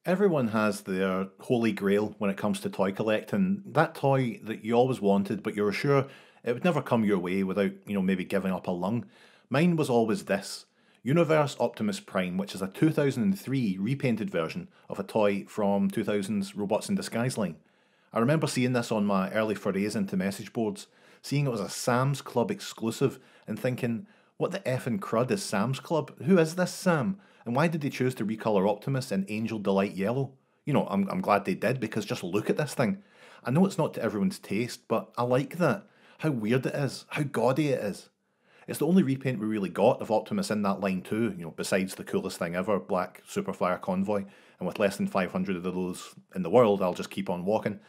Everyone has their holy grail when it comes to toy collecting. That toy that you always wanted, but you were sure it would never come your way without, maybe giving up a lung. Mine was always this Universe Optimus Prime, which is a 2003 repainted version of a toy from 2000's Robots in Disguise line. I remember seeing this on my early forays into message boards, seeing it was a Sam's Club exclusive, and thinking, what the effing crud is Sam's Club? Who is this Sam? And why did they choose to recolor Optimus in Angel Delight Yellow? I'm glad they did, because just look at this thing. I know it's not to everyone's taste, but I like that. How weird it is, how gaudy it is. It's the only repaint we really got of Optimus in that line too, besides the coolest thing ever, Black Superflyer Convoy, and with less than 500 of those in the world, I'll just keep on walking.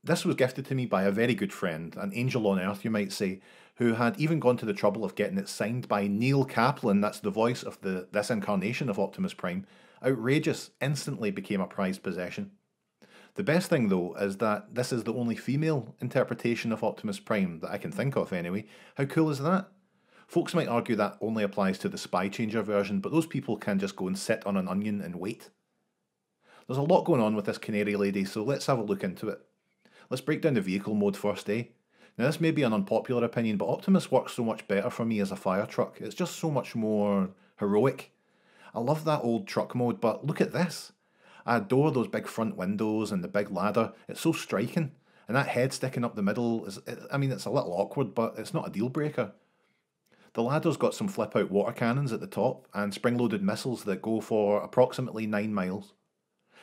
This was gifted to me by a very good friend, an angel on earth you might say, who had even gone to the trouble of getting it signed by Neil Kaplan, that's the voice of this incarnation of Optimus Prime. Outrageous, instantly became a prized possession. The best thing though is that this is the only female interpretation of Optimus Prime that I can think of anyway. How cool is that? Folks might argue that only applies to the Spy Changer version, but those people can just go and sit on an onion and wait. There's a lot going on with this Canary Lady, so let's have a look into it. Let's break down the vehicle mode first, eh? Now this may be an unpopular opinion, but Optimus works so much better for me as a fire truck. It's just so much more heroic. I love that old truck mode, but look at this. I adore those big front windows and the big ladder. It's so striking. And that head sticking up the middle, it's a little awkward, but it's not a deal breaker. The ladder's got some flip-out water cannons at the top and spring-loaded missiles that go for approximately 9 miles.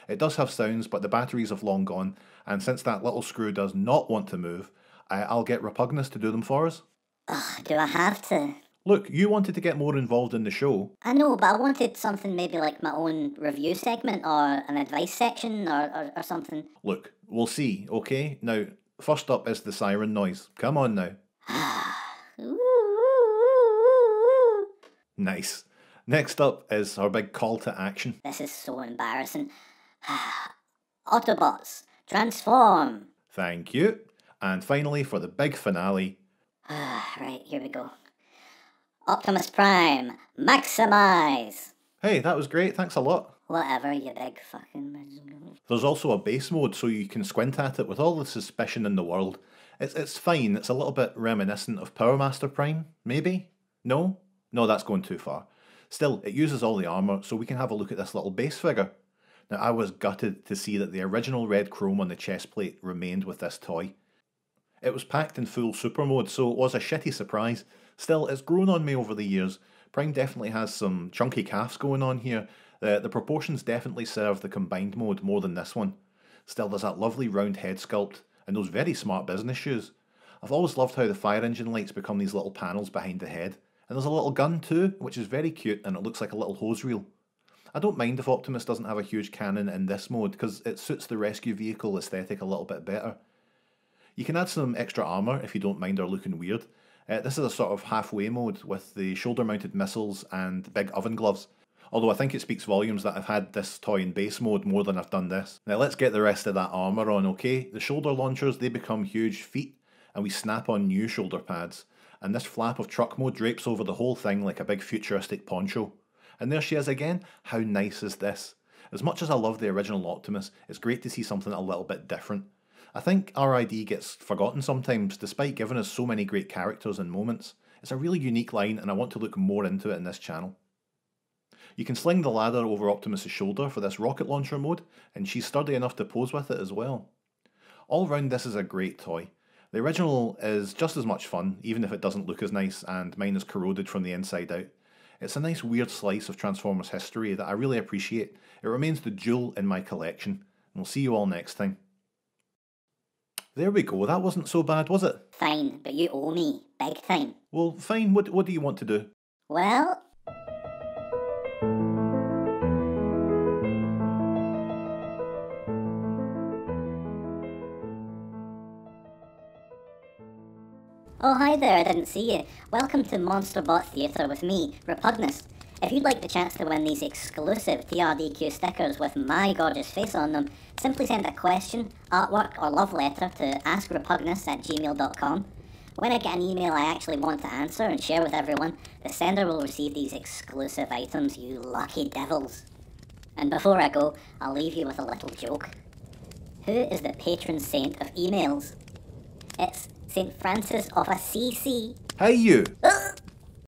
It does have sounds, but the batteries have long gone, and since that little screw does not want to move, I'll get Repugnus to do them for us. Ugh, do I have to? Look, you wanted to get more involved in the show. I know, but I wanted something maybe like my own review segment or an advice section or something. Look, we'll see, okay? Now, first up is the siren noise. Come on now. Nice. Next up is our big call to action. This is so embarrassing. Autobots, transform! Thank you. And finally, for the big finale. Right, here we go. Optimus Prime, maximize! Hey, that was great, thanks a lot. Whatever, you big fucking... There's also a base mode, so you can squint at it with all the suspicion in the world. It's fine, it's a little bit reminiscent of Power Master Prime, maybe? No? No, that's going too far. Still, it uses all the armour, so we can have a look at this little base figure. Now, I was gutted to see that the original red chrome on the chest plate remained with this toy. It was packed in full super mode, so it was a shitty surprise. Still, it's grown on me over the years. Prime definitely has some chunky calves going on here. The proportions definitely serve the combined mode more than this one. Still, there's that lovely round head sculpt, and those very smart business shoes. I've always loved how the fire engine lights become these little panels behind the head. And there's a little gun too, which is very cute, and it looks like a little hose reel. I don't mind if Optimus doesn't have a huge cannon in this mode, because it suits the rescue vehicle aesthetic a little bit better. You can add some extra armour if you don't mind her looking weird. This is a sort of halfway mode with the shoulder-mounted missiles and big oven gloves. Although I think it speaks volumes that I've had this toy in base mode more than I've done this. Now let's get the rest of that armour on, okay? The shoulder launchers, they become huge feet, and we snap on new shoulder pads. And this flap of truck mode drapes over the whole thing like a big futuristic poncho. And there she is again. How nice is this? As much as I love the original Optimus, it's great to see something a little bit different. I think RID gets forgotten sometimes, despite giving us so many great characters and moments. It's a really unique line, and I want to look more into it in this channel. You can sling the ladder over Optimus' shoulder for this rocket launcher mode, and she's sturdy enough to pose with it as well. All round, this is a great toy. The original is just as much fun, even if it doesn't look as nice, and mine is corroded from the inside out. It's a nice weird slice of Transformers history that I really appreciate. It remains the jewel in my collection, and we'll see you all next time. There we go, that wasn't so bad, was it? Fine, but you owe me, big time. Well, fine, what do you want to do? Well... Oh hi there, I didn't see you. Welcome to Monsterbot Theatre with me, Repugnus. If you'd like the chance to win these exclusive TRDQ stickers with my gorgeous face on them, simply send a question, artwork or love letter to askrepugnus@gmail.com. When I get an email I actually want to answer and share with everyone, the sender will receive these exclusive items, you lucky devils. And before I go, I'll leave you with a little joke. Who is the patron saint of emails? It's St. Francis of Assisi. Hey you!